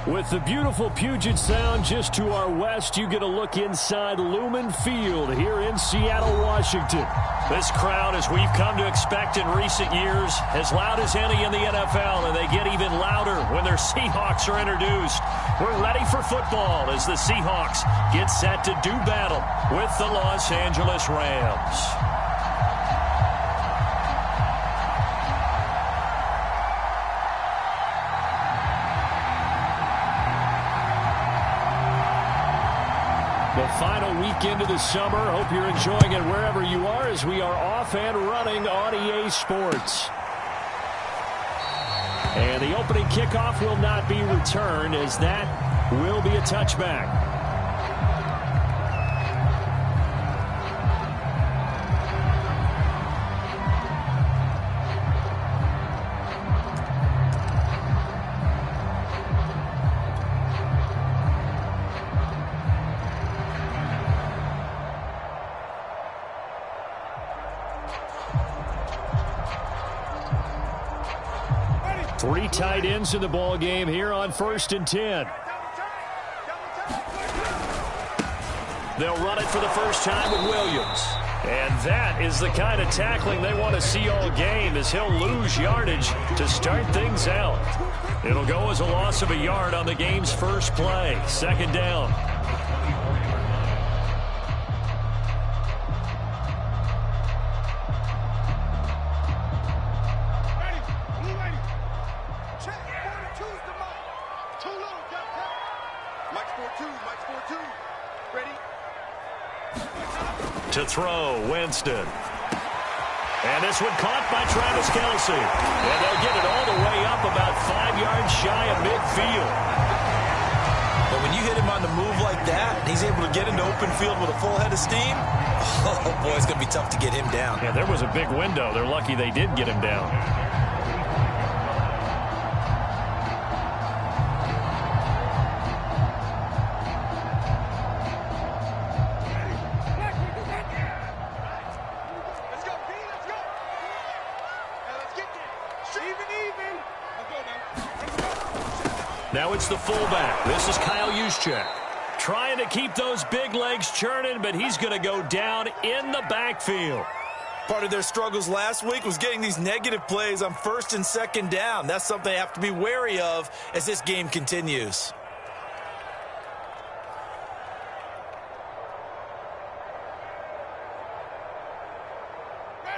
With the beautiful Puget Sound just to our west, you get a look inside Lumen Field here in Seattle, Washington. This crowd, as we've come to expect in recent years, as loud as any in the NFL, and they get even louder when their Seahawks are introduced. We're ready for football as the Seahawks get set to do battle with the Los Angeles Rams. The final weekend of the summer. Hope you're enjoying it wherever you are as we are off and running on EA Sports. And the opening kickoff will not be returned as that will be a touchback. Three tight ends in the ball game here on 1st and 10. They'll run it for the first time with Williams. And that is the kind of tackling they want to see all game, as he'll lose yardage to start things out. It'll go as a loss of a yard on the game's first play. 2nd down. To throw, Winston. And this one caught by Travis Kelce. And they'll get it all the way up about 5 yards shy of midfield. But when you hit him on the move like that, he's able to get into open field with a full head of steam. Oh, boy, it's going to be tough to get him down. Yeah, there was a big window. They're lucky they did get him down. Now it's the fullback. This is Kyle Juszczyk. Trying to keep those big legs churning, but he's going to go down in the backfield. Part of their struggles last week was getting these negative plays on 1st and 2nd down. That's something they have to be wary of as this game continues.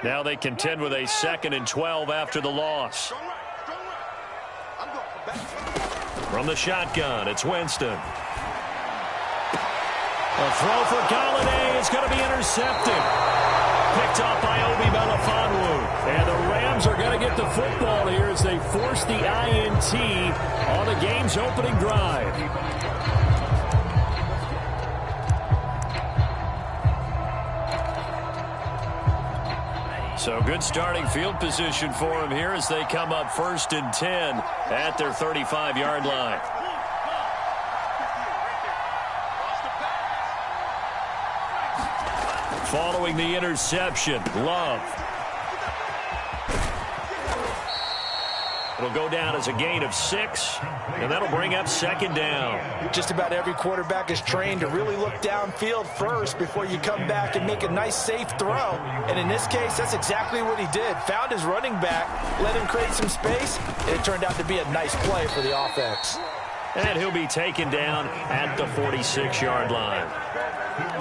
Now they contend with a 2nd and 12 after the loss. From the shotgun, it's Winston. A throw for Galladay is going to be intercepted. Picked off by Obi Melifonwu. And the Rams are going to get the football here as they force the INT on the game's opening drive. So good starting field position for them here as they come up 1st and 10 at their 35-yard line. Following the interception, Love. It'll go down as a gain of 6, and that'll bring up 2nd down. Just about every quarterback is trained to really look downfield first before you come back and make a nice, safe throw. And in this case, that's exactly what he did. Found his running back, let him create some space, and it turned out to be a nice play for the offense. And he'll be taken down at the 46-yard line.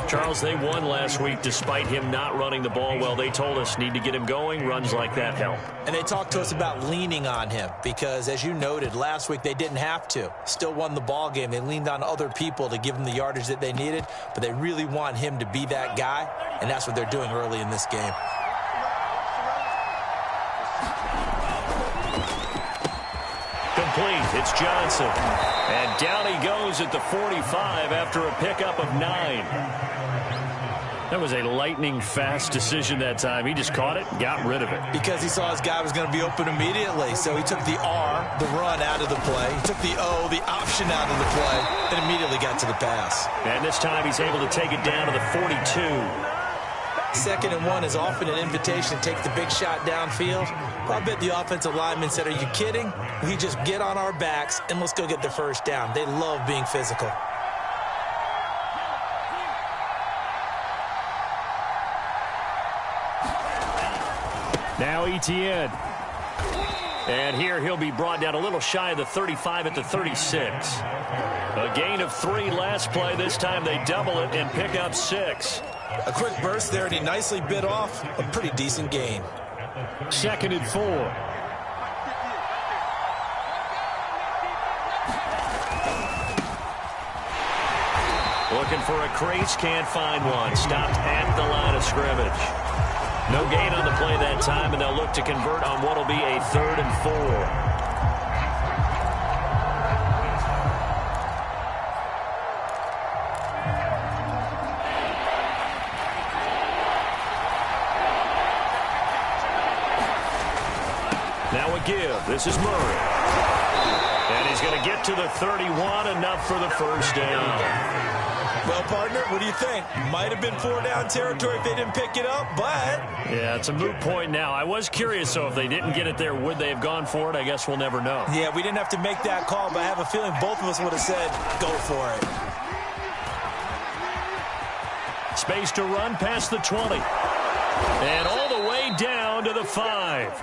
Charles, they won last week despite him not running the ball well. They told us need to get him going. Runs like that help. And they talked to us about leaning on him because, as you noted, last week they didn't have to. Still won the ball game. They leaned on other people to give them the yardage that they needed, but they really want him to be that guy, and that's what they're doing early in this game. Complete. It's Johnson. And down he goes at the 45 after a pickup of 9. That was a lightning-fast decision that time. He just caught it, got rid of it. Because he saw his guy was going to be open immediately. So he took the R, the run, out of the play. He took the O, the option, out of the play, and immediately got to the pass. And this time he's able to take it down to the 42. 2nd and 1 is often an invitation to take the big shot downfield. Well, I bet the offensive lineman said, are you kidding? We just get on our backs and let's go get the first down. They love being physical. Now Etienne. And here he'll be brought down a little shy of the 35 at the 36. A gain of 3 last play. This time they double it and pick up 6. A quick burst there, and he nicely bit off a pretty decent gain. 2nd and 4. Looking for a crease, can't find one. Stopped at the line of scrimmage. No gain on the play that time, and they'll look to convert on what will be a 3rd and 4. Now a give. This is Murray. And he's going to get to the 31, enough for the first down. Well, partner, what do you think? Might have been 4-down territory if they didn't pick it up, but... Yeah, it's a moot point now. I was curious, so if they didn't get it there, would they have gone for it? I guess we'll never know. Yeah, we didn't have to make that call, but I have a feeling both of us would have said, go for it. Space to run past the 20. And all the way down to the 5.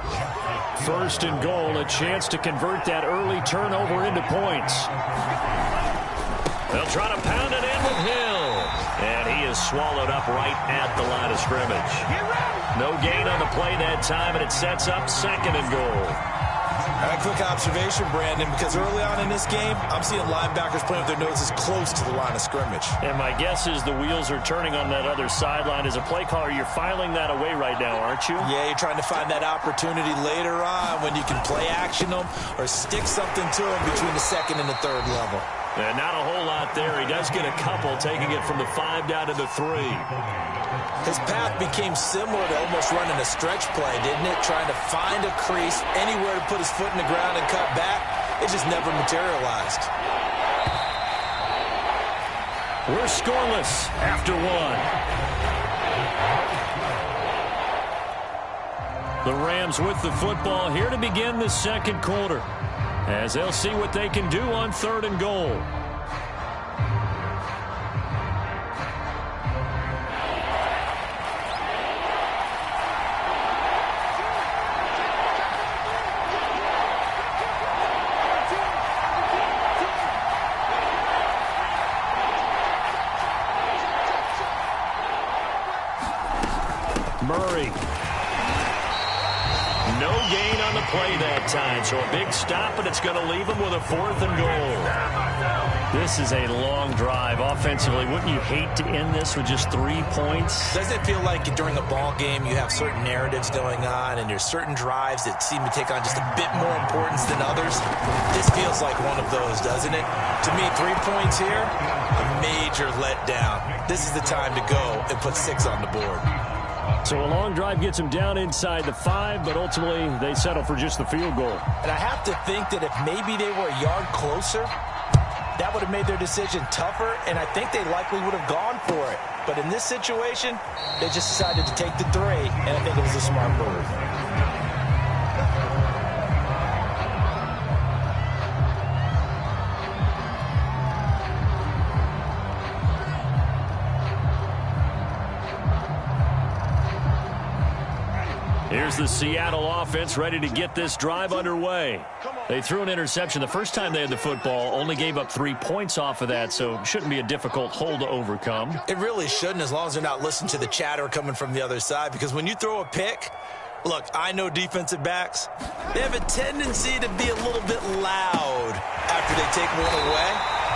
1st and goal, a chance to convert that early turnover into points. They'll try to pound it in with Hill. And he is swallowed up right at the line of scrimmage. No gain on the play that time, and it sets up 2nd and goal. A quick observation, Brandon, because early on in this game, I'm seeing linebackers playing with their noses close to the line of scrimmage. And my guess is the wheels are turning on that other sideline. As a play caller, you're filing that away right now, aren't you? Yeah, you're trying to find that opportunity later on when you can play action them or stick something to them between the 2nd and the 3rd level. And not a whole lot there. He does get a couple, taking it from the 5 down to the 3. His path became similar to almost running a stretch play, didn't it? Trying to find a crease, anywhere to put his foot in the ground and cut back. It just never materialized. We're scoreless after 1. The Rams with the football here to begin the 2nd quarter, as they'll see what they can do on 3rd and goal. Murray. No gain on the play that time, so a big stop, and it's going to leave him with a 4th and goal. This is a long drive offensively. Wouldn't you hate to end this with just 3 points? Doesn't it feel like during a ball game you have certain narratives going on and there's certain drives that seem to take on just a bit more importance than others? This feels like one of those, doesn't it? To me, 3 points here, a major letdown. This is the time to go and put 6 on the board. So a long drive gets them down inside the 5, but ultimately they settle for just the field goal. And I have to think that if maybe they were a yard closer, that would have made their decision tougher, and I think they likely would have gone for it. But in this situation, they just decided to take the 3, and I think it was a smart move. Here's the Seattle offense ready to get this drive underway. They threw an interception the first time they had the football, only gave up 3 points off of that, so it shouldn't be a difficult hole to overcome. It really shouldn't, as long as they're not listening to the chatter coming from the other side, because when you throw a pick, look, I know defensive backs, they have a tendency to be a little bit loud after they take one away.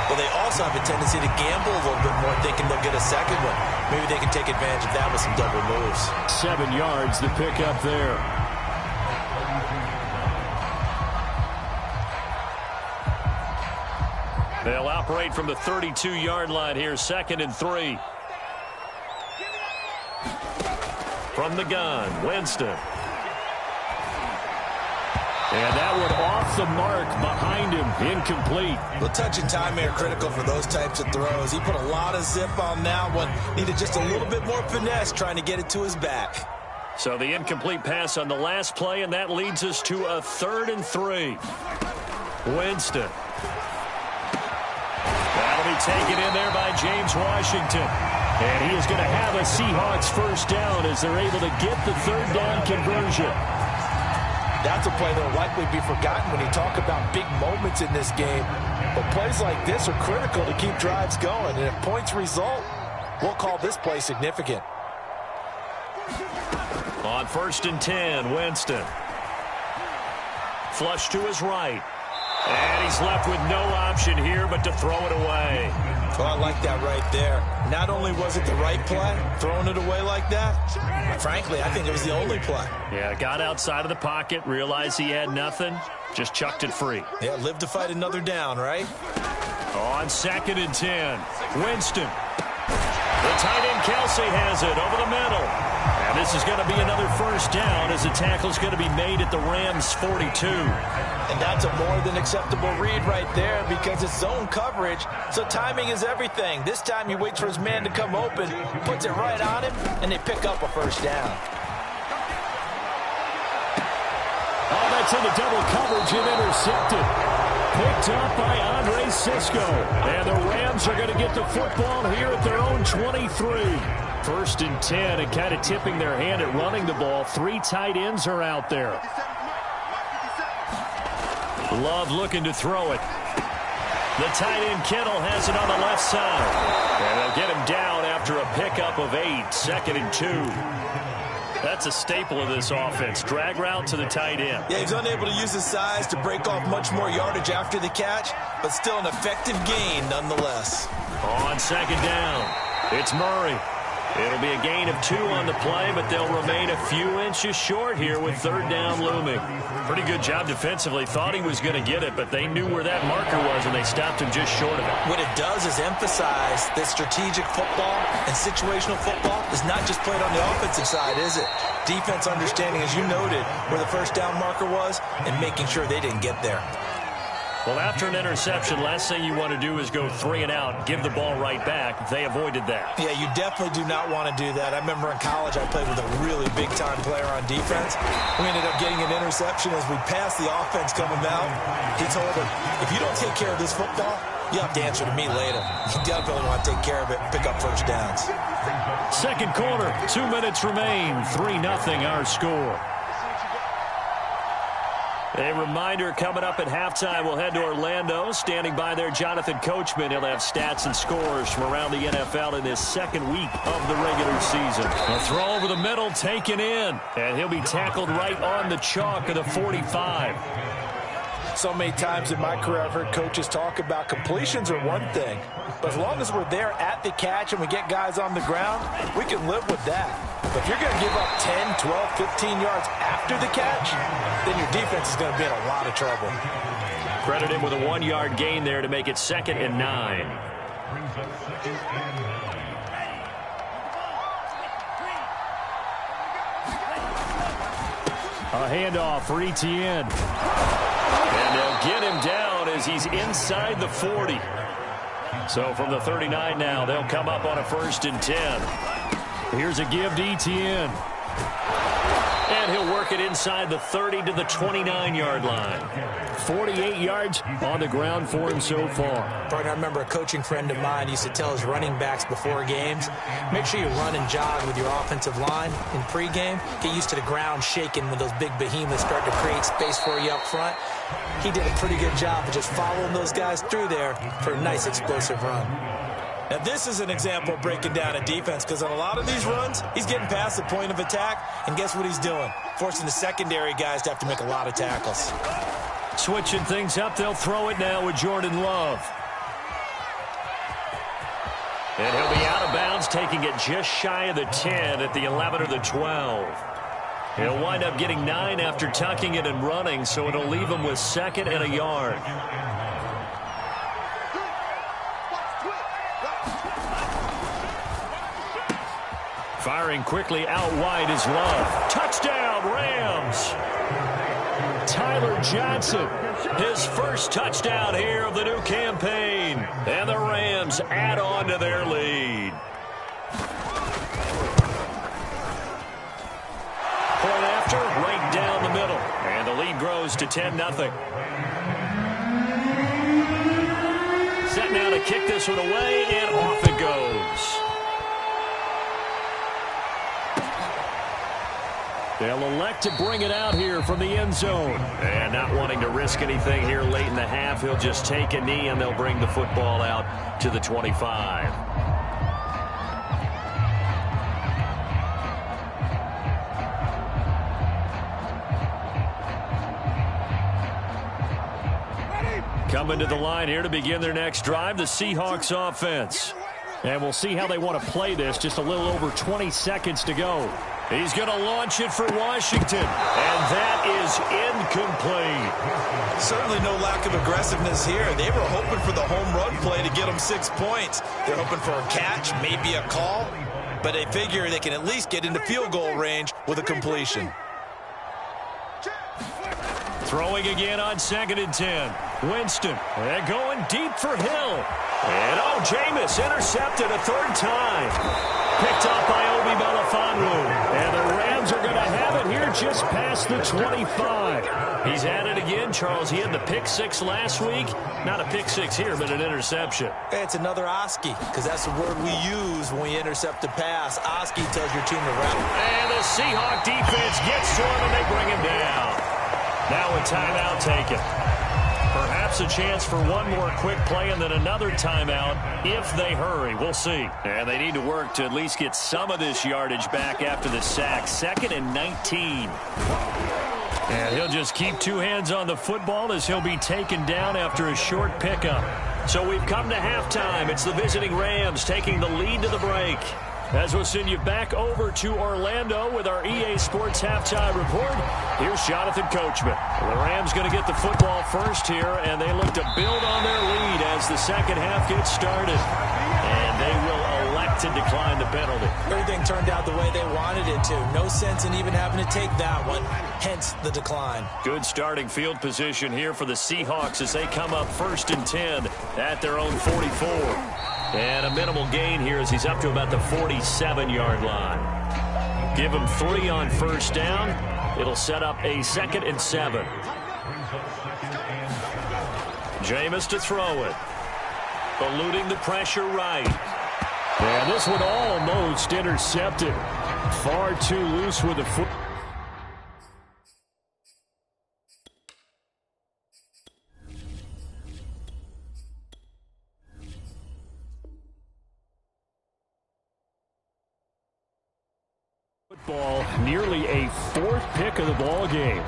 But they also have a tendency to gamble a little bit more, thinking they'll get a second one. Maybe they can take advantage of that with some double moves. 7 yards, the pick up there. They'll operate from the 32-yard line here, 2nd and 3. From the gun, Winston. And that one off the mark behind him, incomplete. Well, touch and time are critical for those types of throws. He put a lot of zip on that one. Needed just a little bit more finesse trying to get it to his back. So the incomplete pass on the last play, and that leads us to a 3rd and 3. Winston. That'll be taken in there by James Washington. And he is going to have a Seahawks first down as they're able to get the 3rd down conversion. That's a play that will likely be forgotten when you talk about big moments in this game. But plays like this are critical to keep drives going. And if points result, we'll call this play significant. On 1st and 10, Winston. Flush to his right. And he's left with no option here but to throw it away. Oh, I like that right there. Not only was it the right play, throwing it away like that, frankly, I think it was the only play. Yeah, got outside of the pocket, realized he had nothing, just chucked it free. Yeah, live to fight another down, right? On 2nd and 10, Winston. The tight end Kelsey has it over the middle. And this is going to be another first down as the tackle's going to be made at the Rams' 42. And that's a more than acceptable read right there because it's zone coverage, so timing is everything. This time he waits for his man to come open, puts it right on him, and they pick up a first down. Oh, that's into double coverage and intercepted. Picked up by Andre Cisco. And the Rams are going to get the football here at their own 23. 1st and 10, and kind of tipping their hand at running the ball. 3 tight ends are out there. Love looking to throw it. The tight end Kittle has it on the left side. And they'll get him down after a pickup of 8. 2nd and 2. That's a staple of this offense. Drag route to the tight end. Yeah, he's unable to use his size to break off much more yardage after the catch, but still an effective gain nonetheless. On 2nd down, it's Murray. It'll be a gain of 2 on the play, but they'll remain a few inches short here with 3rd down looming. Pretty good job defensively. Thought he was going to get it, but they knew where that marker was, and they stopped him just short of it. What it does is emphasize that strategic football and situational football is not just played on the offensive side, is it? Defense understanding, as you noted, where the first down marker was and making sure they didn't get there. Well, after an interception, last thing you want to do is go 3 and out, give the ball right back. They avoided that. Yeah, you definitely do not want to do that. I remember in college I played with a really big-time player on defense. We ended up getting an interception as we passed the offense coming out. He told him, if you don't take care of this football, you have to answer to me later. You definitely want to take care of it and pick up first downs. 2nd quarter, 2 minutes remain, 3-0 our score. A reminder coming up at halftime, we'll head to Orlando. Standing by there, Jonathan Coachman. He'll have stats and scores from around the NFL in this 2nd week of the regular season. A throw over the middle, taken in. And he'll be tackled right on the chalk of the 45. So many times in my career I've heard coaches talk about completions are one thing, but as long as we're there at the catch and we get guys on the ground, we can live with that. But if you're going to give up 10, 12, 15 yards after the catch, then your defense is going to be in a lot of trouble. Credit him with a 1-yard gain there to make it 2nd and 9. A handoff for Etienne. And they'll get him down as he's inside the 40. So from the 39 now, they'll come up on a 1st and 10. Here's a give to Etienne. And he'll work it inside the 30 to the 29-yard line. 48 yards on the ground for him so far. Partner, I remember a coaching friend of mine used to tell his running backs before games, make sure you run and jog with your offensive line in pregame. Get used to the ground shaking when those big behemoths start to create space for you up front. He did a pretty good job of just following those guys through there for a nice explosive run. Now, this is an example of breaking down a defense because on a lot of these runs, he's getting past the point of attack, and guess what he's doing? Forcing the secondary guys to have to make a lot of tackles. Switching things up, they'll throw it now with Jordan Love. And he'll be out of bounds, taking it just shy of the 10 at the 11 or the 12. He'll wind up getting 9 after tucking it and running, so it'll leave him with 2nd and a yard. Firing quickly out wide is Love. Touchdown, Rams! Tyler Tyler Johnson. His first touchdown here of the new campaign. And the Rams add on to their lead. Point after, right down the middle. And the lead grows to 10-0. Set now to kick this one away, and off it goes. They'll elect to bring it out here from the end zone. And not wanting to risk anything here late in the half, he'll just take a knee, and they'll bring the football out to the 25. Coming to the line here to begin their next drive, the Seahawks offense. And we'll see how they want to play this. Just a little over 20 seconds to go. He's going to launch it for Washington. And that is incomplete. Certainly no lack of aggressiveness here. They were hoping for the home run play to get them 6 points. They're hoping for a catch, maybe a call. But they figure they can at least get into field goal range with a completion. Throwing again on 2nd and 10. Winston, and going deep for Hill. And Jameis intercepted a third time. Picked up by Obi Melifonwu. And the Rams are going to have it here just past the 25. He's at it again, Charles. He had the pick six last week. Not a pick six here, but an interception. It's another Oski, because that's the word we use when we intercept a pass. Oski tells your team to wrap. And the Seahawk defense gets to him, and they bring him down. Now a timeout taken. Perhaps a chance for one more quick play and then another timeout if they hurry. We'll see. And they need to work to at least get some of this yardage back after the sack. 2nd and 19. And he'll just keep two hands on the football as he'll be taken down after a short pickup. So we've come to halftime. It's the visiting Rams taking the lead to the break. As we'll send you back over to Orlando with our EA Sports Halftime Report, here's Jonathan Coachman. The Rams going to get the football first here, and they look to build on their lead as the second half gets started. And they will elect to decline the penalty. Everything turned out the way they wanted it to. No sense in even having to take that one, hence the decline. Good starting field position here for the Seahawks as they come up 1st and 10 at their own 44. And a minimal gain here as he's up to about the 47-yard line. Give him 3 on first down. It'll set up a 2nd and 7. Jameis to throw it. Eluding the pressure right. And this one almost intercepted. Far too loose with the foot. Ball, nearly a 4th pick of the ball game.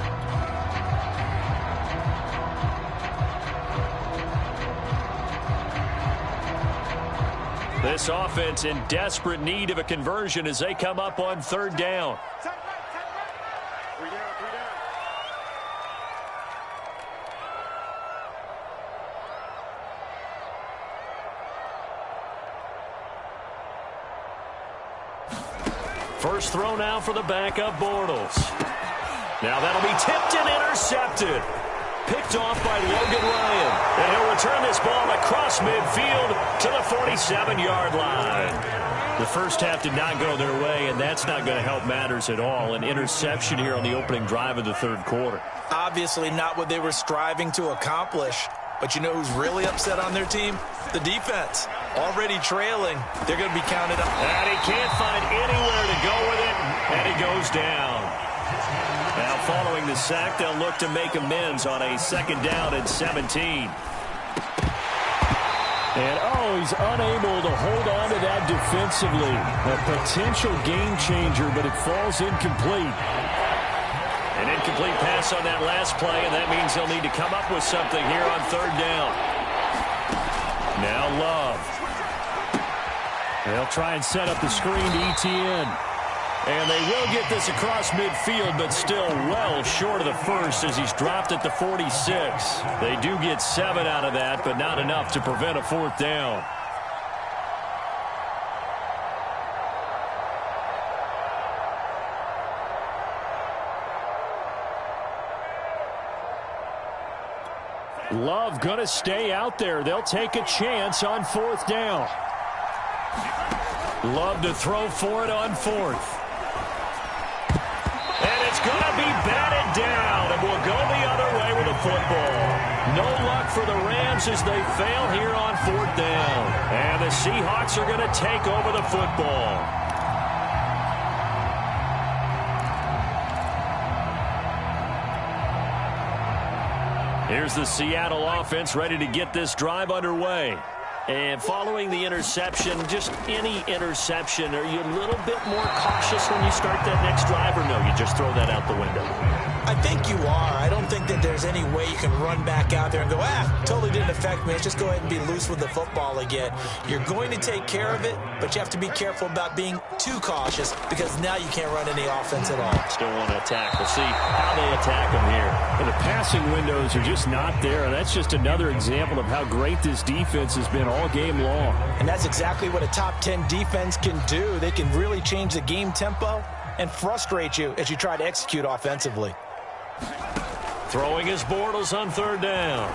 This offense in desperate need of a conversion as they come up on 3rd down. First throw now for the backup Bortles. Now that'll be tipped and intercepted. Picked off by Logan Ryan. And he'll return this ball across midfield to the 47-yard line. The first half did not go their way, and that's not going to help matters at all. An interception here on the opening drive of the 3rd quarter. Obviously not what they were striving to accomplish. But you know who's really upset on their team? The defense. Already trailing. They're going to be counted up. And he can't find anywhere to go with it, and he goes down. Now following the sack, they'll look to make amends on a 2nd down and 17. And he's unable to hold on to that defensively. A potential game changer, but it falls incomplete. An incomplete pass on that last play, and that means they'll need to come up with something here on 3rd down. Now Love. They'll try and set up the screen to ETN. And they will get this across midfield, but still well short of the first as he's dropped at the 46. They do get 7 out of that, but not enough to prevent a 4th down. Love going to stay out there. They'll take a chance on 4th down. Love to throw for it on 4th. And it's going to be batted down, and we'll go the other way with the football. No luck for the Rams as they fail here on 4th down. And the Seahawks are going to take over the football. Here's the Seattle offense ready to get this drive underway. And following the interception, just any interception, are you a little bit more cautious when you start that next drive, or no, you just throw that out the window? I think you are. I don't think that there's any way you can run back out there and go, totally didn't affect me. Let's just go ahead and be loose with the football again. You're going to take care of it, but you have to be careful about being too cautious because now you can't run any offense at all. Still want to attack. We'll see how they attack them here. And the passing windows are just not there. And that's just another example of how great this defense has been all game long. And that's exactly what a top 10 defense can do. They can really change the game tempo and frustrate you as you try to execute offensively. Throwing his Bortles on 3rd down.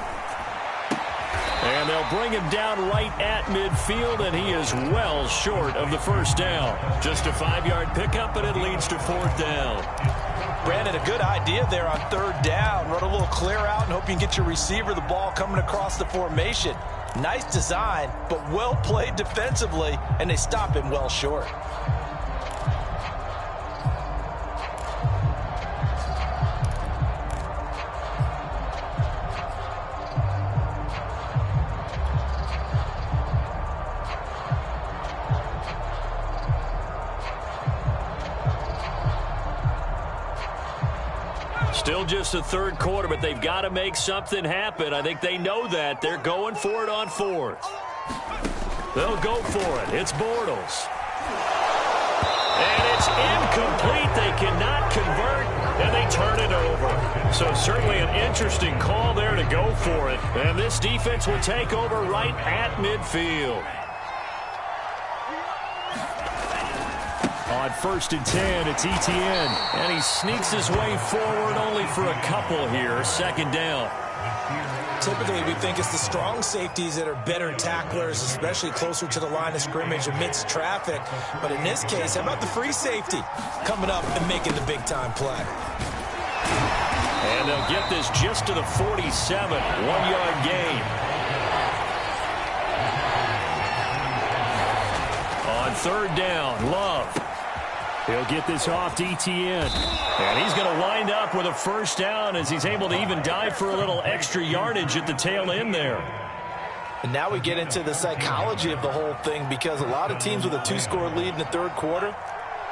And they'll bring him down right at midfield, and he is well short of the 1st down. Just a 5-yard pickup, but it leads to 4th down. Brandon, a good idea there on 3rd down. Run a little clear out and hope you can get your receiver the ball coming across the formation. Nice design, but well played defensively, and they stop him well short. Still just the 3rd quarter, but they've got to make something happen. I think they know that. They're going for it on 4th. They'll go for it. It's Bortles. And it's incomplete. They cannot convert, and they turn it over. So certainly an interesting call there to go for it. And this defense will take over right at midfield. On 1st and 10, it's Etienne. And he sneaks his way forward only for a couple here. 2nd down. Typically, we think it's the strong safeties that are better tacklers, especially closer to the line of scrimmage amidst traffic. But in this case, how about the free safety coming up and making the big-time play? And they'll get this just to the 47. 1-yard gain. On 3rd down, Love. He'll get this off to Etienne. And he's going to wind up with a 1st down as he's able to even dive for a little extra yardage at the tail end there. And now we get into the psychology of the whole thing, because a lot of teams with a 2-score lead in the 3rd quarter,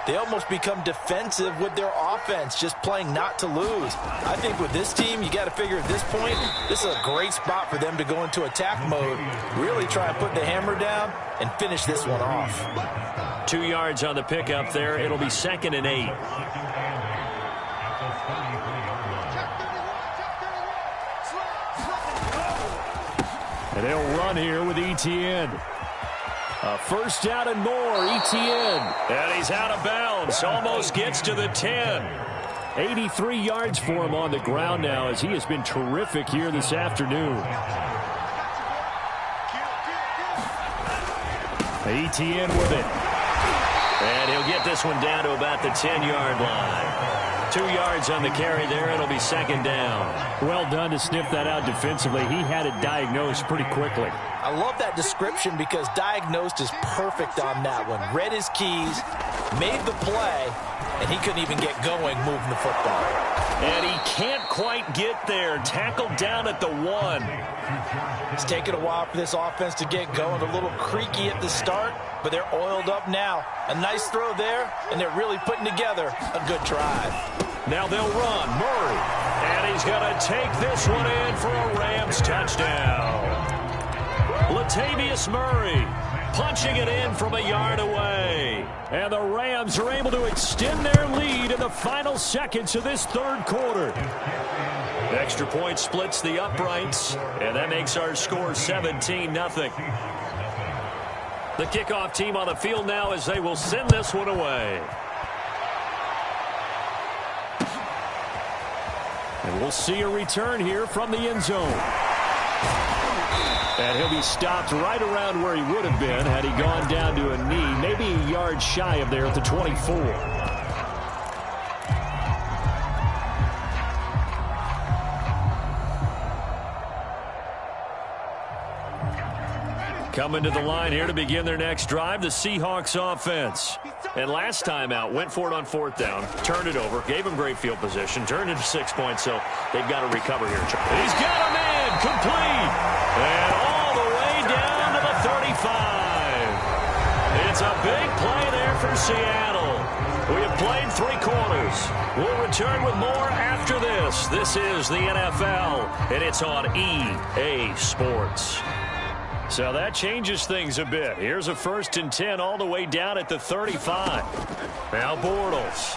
they almost become defensive with their offense, just playing not to lose. I think with this team, you got to figure at this point, this is a great spot for them to go into attack mode, really try and put the hammer down and finish this one off. 2 yards on the pickup there. It'll be 2nd and 8. And they'll run here with Etienne. A 1st down and more, Etienne. And he's out of bounds. Almost gets to the 10. 83 yards for him on the ground now, as he has been terrific here this afternoon. Etienne with it. And he'll get this one down to about the 10-yard line. 2 yards on the carry there. It'll be 2nd down. Well done to sniff that out defensively. He had it diagnosed pretty quickly. I love that description because diagnosed is perfect on that one. Read his keys, made the play, and he couldn't even get going moving the football. And he can't quite get there. Tackled down at the 1. It's taken a while for this offense to get going. A little creaky at the start, but they're oiled up now. A nice throw there, and they're really putting together a good drive. Now they'll run. Murray. And he's going to take this one in for a Rams touchdown. Latavius Murray punching it in from a yard away. And the Rams are able to extend their lead in the final seconds of this 3rd quarter. Extra point splits the uprights, and that makes our score 17-0. The kickoff team on the field now as they will send this one away. And we'll see a return here from the end zone. And he'll be stopped right around where he would have been had he gone down to a knee, maybe a yard shy of there at the 24. Coming to the line here to begin their next drive, the Seahawks offense. And last time out, went for it on 4th down, turned it over, gave him great field position, turned it to 6 points, so they've got to recover here. He's got him in, complete, and all the way down to the 35. It's a big play there for Seattle. We have played 3 quarters. We'll return with more after this. This is the NFL, and it's on EA Sports. So that changes things a bit. Here's a 1st and 10 all the way down at the 35. Now Bortles.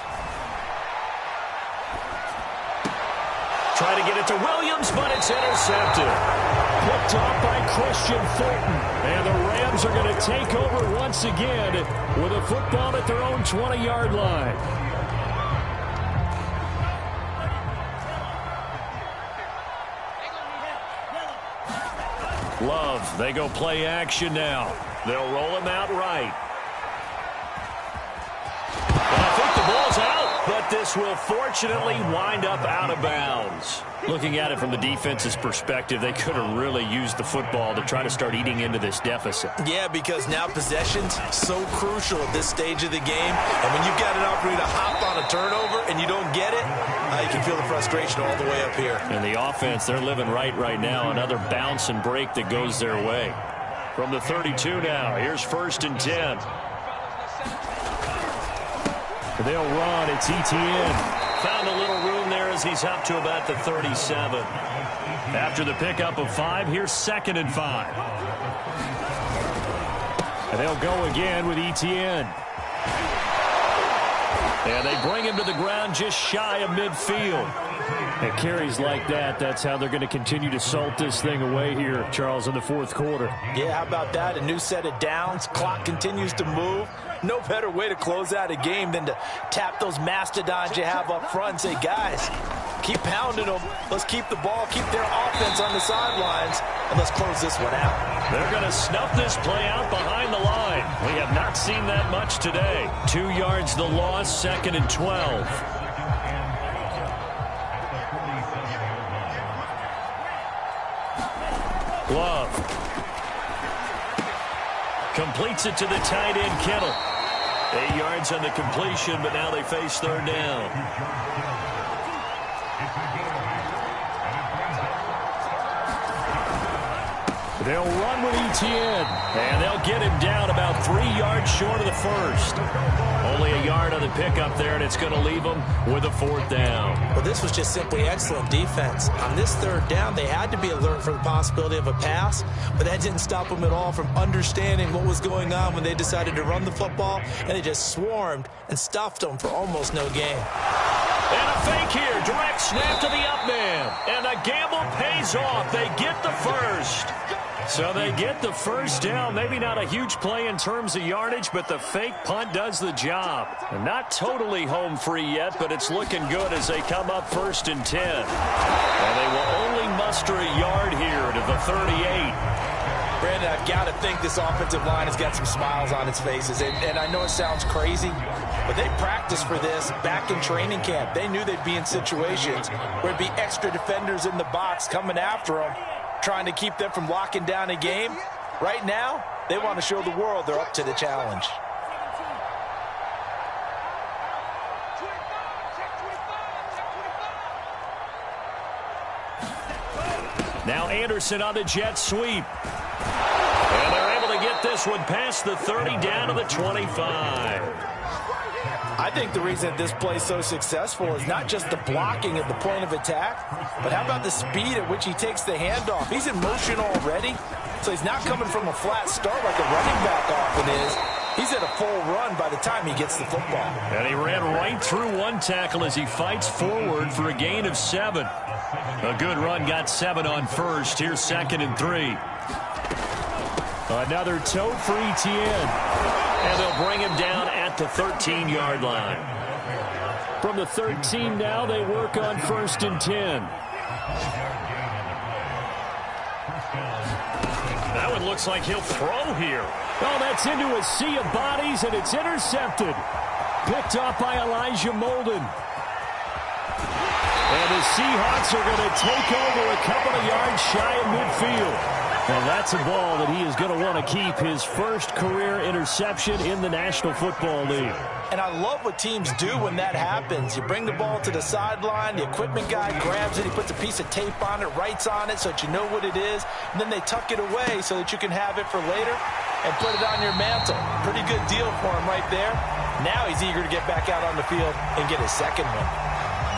Trying to get it to Williams, but it's intercepted. Picked off by Christian Fulton. And the Rams are going to take over once again with a football at their own 20-yard line. Love, they go play action now. They'll roll him out right. And I think the ball's out, but this will fortunately wind up out of bounds. Looking at it from the defense's perspective, they could have really used the football to try to start eating into this deficit. Yeah, because now possession's so crucial at this stage of the game. And when you've got an opportunity to hop on a turnover and you don't get it, you can feel the frustration all the way up here. And the offense, they're living right now. Another bounce and break that goes their way. From the 32 now, here's 1st and 10. They'll run. It's Etienne. Found a little room there as he's up to about the 37. After the pickup of 5, here's 2nd and 5. And they'll go again with Etienne. And they bring him to the ground just shy of midfield. And carries like that, that's how they're going to continue to salt this thing away here, Charles, in the 4th quarter. Yeah, how about that? A new set of downs. Clock continues to move. No better way to close out a game than to tap those mastodons you have up front and say, guys, keep pounding them. Let's keep the ball, keep their offense on the sidelines, and let's close this one out. They're going to snuff this play out behind the line. We have not seen that much today. 2 yards the loss, 2nd and 12. Love. Completes it to the tight end, Kittle. 8 yards on the completion, but now they face 3rd down. They'll run with Etienne, and they'll get him down about 3 yards short of the 1st. Only a yard on the pickup there, and it's going to leave them with a 4th down. Well, this was just simply excellent defense. On this 3rd down, they had to be alert for the possibility of a pass, but that didn't stop them at all from understanding what was going on when they decided to run the football, and they just swarmed and stuffed them for almost no gain. And a fake here, direct snap to the up man, and the gamble pays off. They get the 1st. So they get the 1st down. Maybe not a huge play in terms of yardage, but the fake punt does the job. And not totally home free yet, but it's looking good as they come up 1st and 10. And they will only muster a yard here to the 38. Brandon, I've got to think this offensive line has got some smiles on its faces. And I know it sounds crazy, but they practiced for this back in training camp. They knew they'd be in situations where it'd be extra defenders in the box coming after them, trying to keep them from locking down a game. Right now, they want to show the world they're up to the challenge. Now Anderson on the jet sweep. And they're able to get this one past the 30 down to the 25. I think the reason that this play is so successful is not just the blocking at the point of attack, but how about the speed at which he takes the handoff? He's in motion already, so he's not coming from a flat start like a running back often is. He's at a full run by the time he gets the football. And he ran right through one tackle as he fights forward for a gain of 7. A good run, got 7 on 1st. Here's 2nd and 3. Another tote for Etienne. And they'll bring him down at the 13-yard line. From the 13 now, they work on 1st and 10. That one looks like he'll throw here. Oh, that's into a sea of bodies, and it's intercepted. Picked off by Elijah Molden. And the Seahawks are going to take over a couple of yards shy of midfield. And that's a ball that he is going to want to keep, his first career interception in the National Football League. And I love what teams do when that happens. You bring the ball to the sideline, the equipment guy grabs it, he puts a piece of tape on it, writes on it so that you know what it is, and then they tuck it away so that you can have it for later and put it on your mantle. Pretty good deal for him right there. Now he's eager to get back out on the field and get his second one.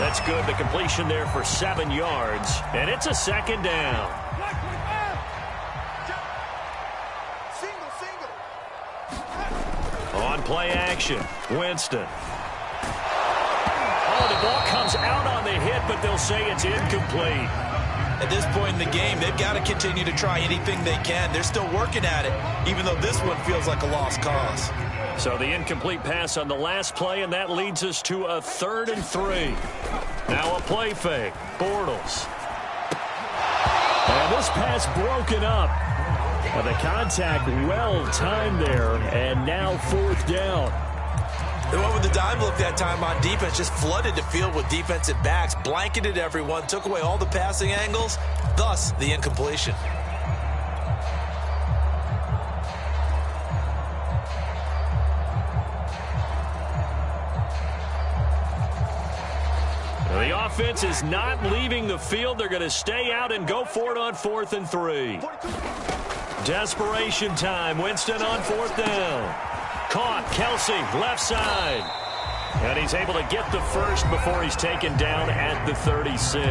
That's good. The completion there for 7 yards, and it's a second down. On play action, Winston. Oh, the ball comes out on the hit, but they'll say it's incomplete. At this point in the game, they've got to continue to try anything they can. They're still working at it, even though this one feels like a lost cause. So the incomplete pass on the last play, and that leads us to a 3rd and 3. Now a play fake, Bortles. And this pass broken up. The contact well timed there, and now 4th down. The one with the dime look that time on defense just flooded the field with defensive backs, blanketed everyone, took away all the passing angles, thus the incompletion. The offense is not leaving the field. They're going to stay out and go for it on 4th and 3. Desperation time. Winston on 4th down. Caught. Kelsey, left side. And he's able to get the first before he's taken down at the 36.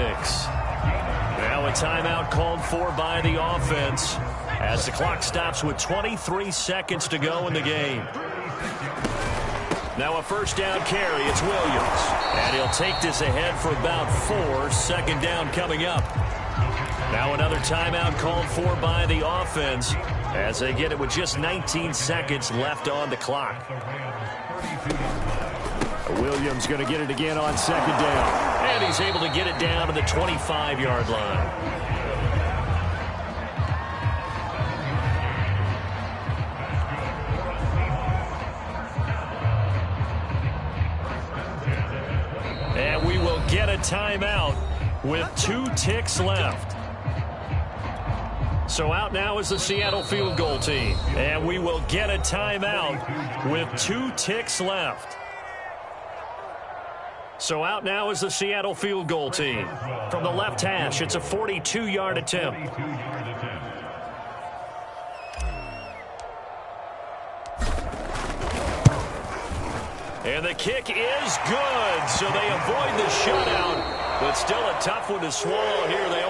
Now a timeout called for by the offense as the clock stops with 23 seconds to go in the game. Now a first down carry. It's Williams. And he'll take this ahead for about 4. Second down coming up. Now another timeout called for by the offense as they get it with just 19 seconds left on the clock. Williams going to get it again on 2nd down. And he's able to get it down to the 25-yard line. And we will get a timeout with 2 ticks left. So out now is the Seattle field goal team. And we will get a timeout with 2 ticks left. So out now is the Seattle field goal team. From the left hash, it's a 42-yard attempt. And the kick is good. So they avoid the shutout, but still a tough one to swallow here. They only